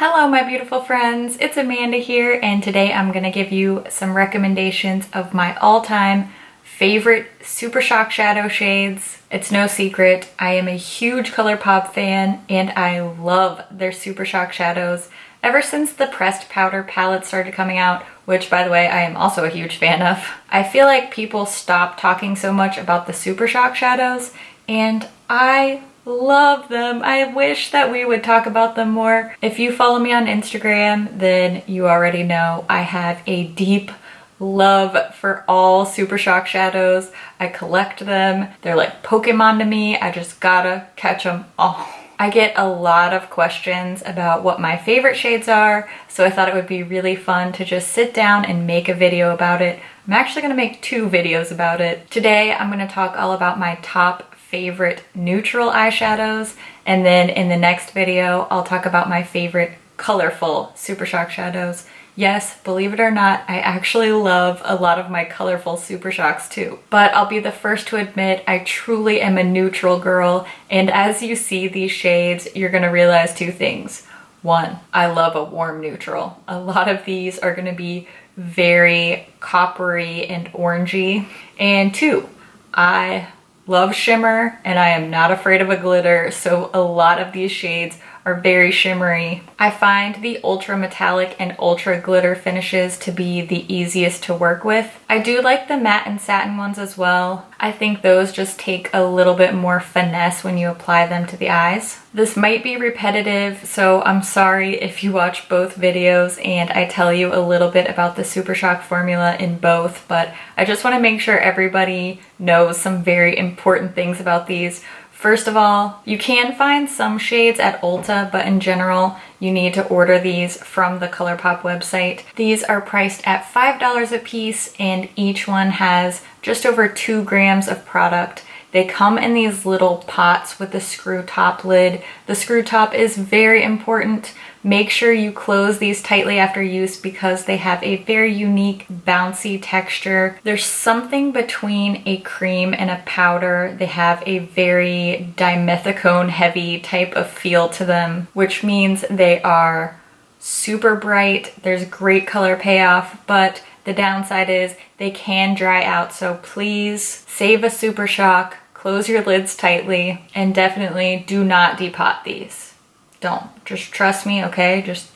Hello my beautiful friends, it's Amanda here, and today I'm going to give you some recommendations of my all-time favorite Super Shock shadow shades. It's no secret, I am a huge ColourPop fan and I love their Super Shock shadows ever since the pressed powder palette started coming out, which by the way I am also a huge fan of. I feel like people stop talking so much about the Super Shock shadows and I love them. I wish that we would talk about them more. If you follow me on Instagram, then you already know I have a deep love for all Super Shock shadows. I collect them. They're like Pokemon to me. I just gotta catch them all. I get a lot of questions about what my favorite shades are, so I thought it would be really fun to just sit down and make a video about it. I'm actually gonna make 2 videos about it. Today, I'm gonna talk all about my top favorite neutral eyeshadows, and then in the next video I'll talk about my favorite colorful Super Shock shadows. Yes, believe it or not, I actually love a lot of my colorful Super Shocks too. But I'll be the first to admit I truly am a neutral girl, and as you see these shades, you're gonna realize 2 things. 1, I love a warm neutral. A lot of these are gonna be very coppery and orangey. And 2, I love shimmer and I am not afraid of a glitter, so a lot of these shades are very shimmery. I find the ultra metallic and ultra glitter finishes to be the easiest to work with. I do like the matte and satin ones as well. I think those just take a little bit more finesse when you apply them to the eyes. This might be repetitive, so I'm sorry if you watch both videos and I tell you a little bit about the Super Shock formula in both, but I just want to make sure everybody knows some very important things about these. First of all, you can find some shades at Ulta, but in general, you need to order these from the ColourPop website. These are priced at $5 a piece, and each one has just over 2 grams of product. They come in these little pots with the screw top lid. The screw top is very important. Make sure you close these tightly after use because they have a very unique bouncy texture. There's something between a cream and a powder. They have a very dimethicone heavy type of feel to them, which means they are super bright. There's great color payoff, but the downside is they can dry out, so please save a Super Shock, close your lids tightly, and definitely do not depot these. Don't. Just trust me, okay? Just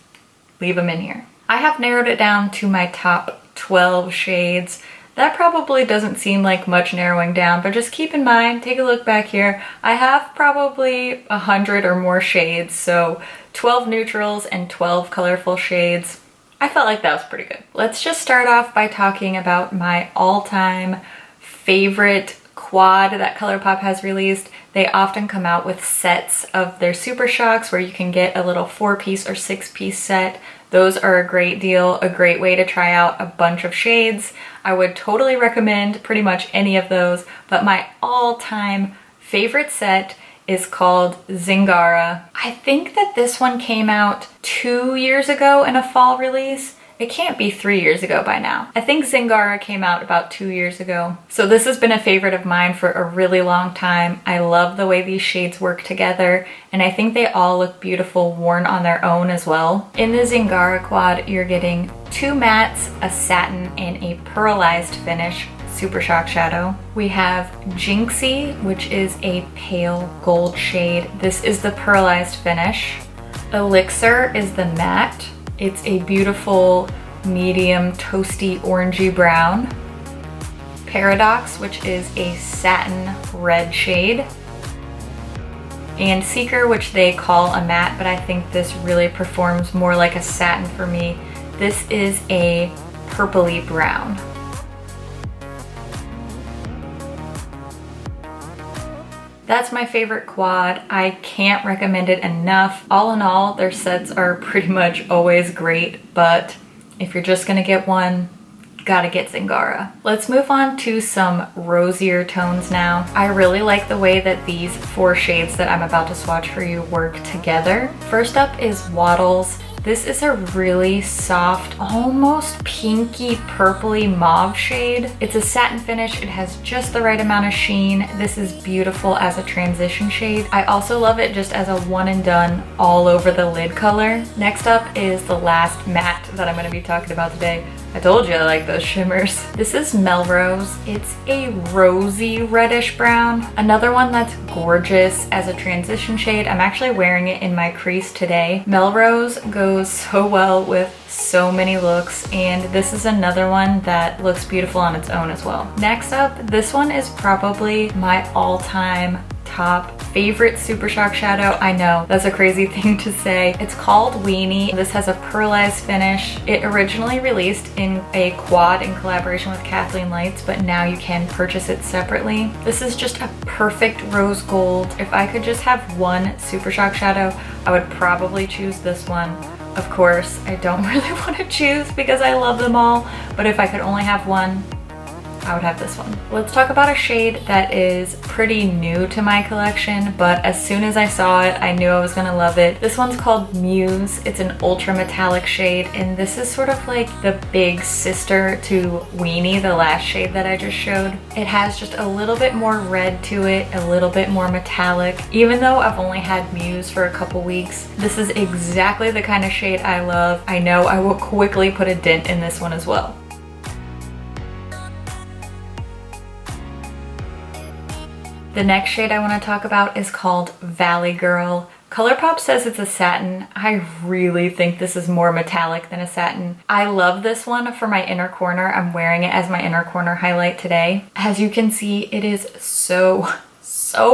leave them in here. I have narrowed it down to my top 12 shades. That probably doesn't seem like much narrowing down, but just keep in mind, take a look back here. I have probably 100 or more shades, so 12 neutrals and 12 colorful shades. I felt like that was pretty good. Let's just start off by talking about my all-time favorite quad that ColourPop has released. They often come out with sets of their Super Shocks where you can get a little 4-piece or 6-piece set. Those are a great deal, a great way to try out a bunch of shades. I would totally recommend pretty much any of those, but my all-time favorite set is called Zingara. I think that this one came out 2 years ago in a fall release. It can't be 3 years ago by now. I think Zingara came out about 2 years ago. So this has been a favorite of mine for a really long time. I love the way these shades work together, and I think they all look beautiful worn on their own as well. In the Zingara quad, you're getting 2 mattes, a satin, and a pearlized finish Super Shock shadow. We have Jinxie, which is a pale gold shade. This is the pearlized finish. Elixir is the matte. It's a beautiful medium toasty orangey brown. Paradox, which is a satin red shade. And Seeker, which they call a matte, but I think this really performs more like a satin for me. This is a purpley brown. That's my favorite quad. I can't recommend it enough. All in all, their sets are pretty much always great, but if you're just gonna get one, gotta get Zingara. Let's move on to some rosier tones now. I really like the way that these 4 shades that I'm about to swatch for you work together. First up is Waddles. This is a really soft, almost pinky purpley mauve shade. It's a satin finish. It has just the right amount of sheen. This is beautiful as a transition shade. I also love it just as a one and done all over the lid color. Next up is the last matte that I'm going to be talking about today. I told you I like those shimmers. This is Melrose. It's a rosy reddish brown. Another one that's gorgeous as a transition shade. I'm actually wearing it in my crease today. Melrose goes so well with so many looks, and this is another one that looks beautiful on its own as well. Next up, this one is probably my all-time top favorite Super Shock shadow. I know, that's a crazy thing to say. It's called Weenie. This has a pearlized finish. It originally released in a quad in collaboration with Kathleen Lights, but now you can purchase it separately. This is just a perfect rose gold. If I could just have one Super Shock shadow, I would probably choose this one. Of course, I don't really want to choose because I love them all, but if I could only have one, I would have this one. Let's talk about a shade that is pretty new to my collection, but as soon as I saw it, I knew I was gonna love it. This one's called Muse. It's an ultra metallic shade, and this is sort of like the big sister to Weenie, the last shade that I just showed. It has just a little bit more red to it, a little bit more metallic. Even though I've only had Muse for a couple weeks, this is exactly the kind of shade I love. I know I will quickly put a dent in this one as well. The next shade I want to talk about is called Valley Girl. ColourPop says it's a satin. I really think this is more metallic than a satin. I love this one for my inner corner. I'm wearing it as my inner corner highlight today. As you can see, it is so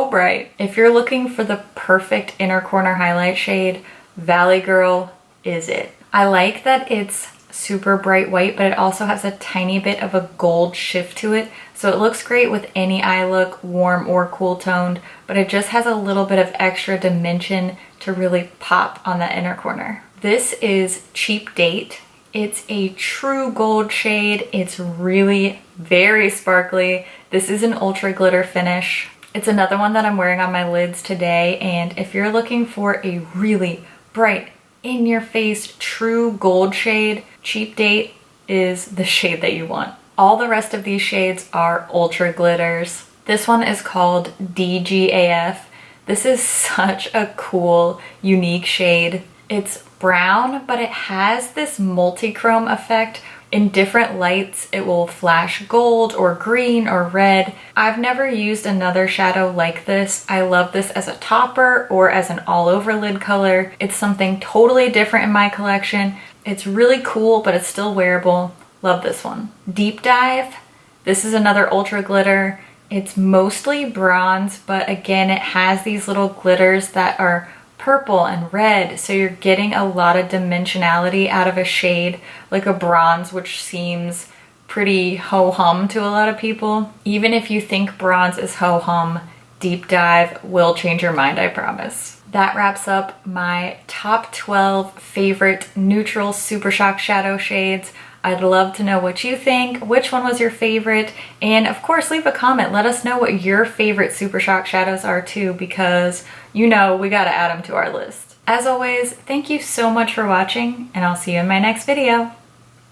bright. If you're looking for the perfect inner corner highlight shade, Valley Girl is it. I like that it's super bright white, but it also has a tiny bit of a gold shift to it. So it looks great with any eye look, warm or cool toned, but it just has a little bit of extra dimension to really pop on that inner corner. This is Cheap Date. It's a true gold shade. It's really very sparkly. This is an ultra glitter finish. It's another one that I'm wearing on my lids today, and if you're looking for a really bright, in-your-face, true gold shade, Cheap Date is the shade that you want. All the rest of these shades are ultra glitters. This one is called DGAF. This is such a cool, unique shade. It's brown, but it has this multi-chrome effect. In different lights, it will flash gold or green or red. I've never used another shadow like this. I love this as a topper or as an all-over lid color. It's something totally different in my collection. It's really cool, but it's still wearable. Love this one. Deep Dive. This is another ultra glitter. It's mostly bronze, but again, it has these little glitters that are purple and red, so you're getting a lot of dimensionality out of a shade like a bronze, which seems pretty ho-hum to a lot of people. Even if you think bronze is ho-hum, Deep Dive will change your mind, I promise. That wraps up my top 12 favorite neutral Super Shock shadow shades. I'd love to know what you think, which one was your favorite, and of course leave a comment. Let us know what your favorite Super Shock shadows are too, because you know we gotta add them to our list. As always, thank you so much for watching, and I'll see you in my next video.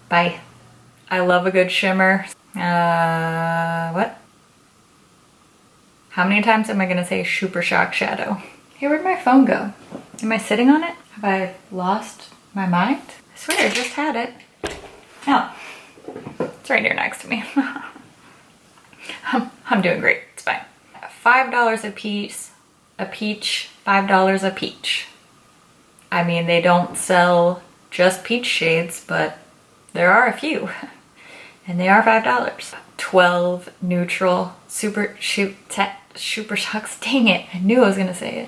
Bye. I love a good shimmer. What? How many times am I gonna say Super Shock shadow? Hey, where'd my phone go? Am I sitting on it? Have I lost my mind? I swear I just had it. Oh, it's right here next to me. I'm doing great, it's fine. $5 a piece, a peach, $5 a peach. I mean, they don't sell just peach shades, but there are a few, and they are $5. 12 neutral Super Shocks, dang it, I knew I was gonna say it.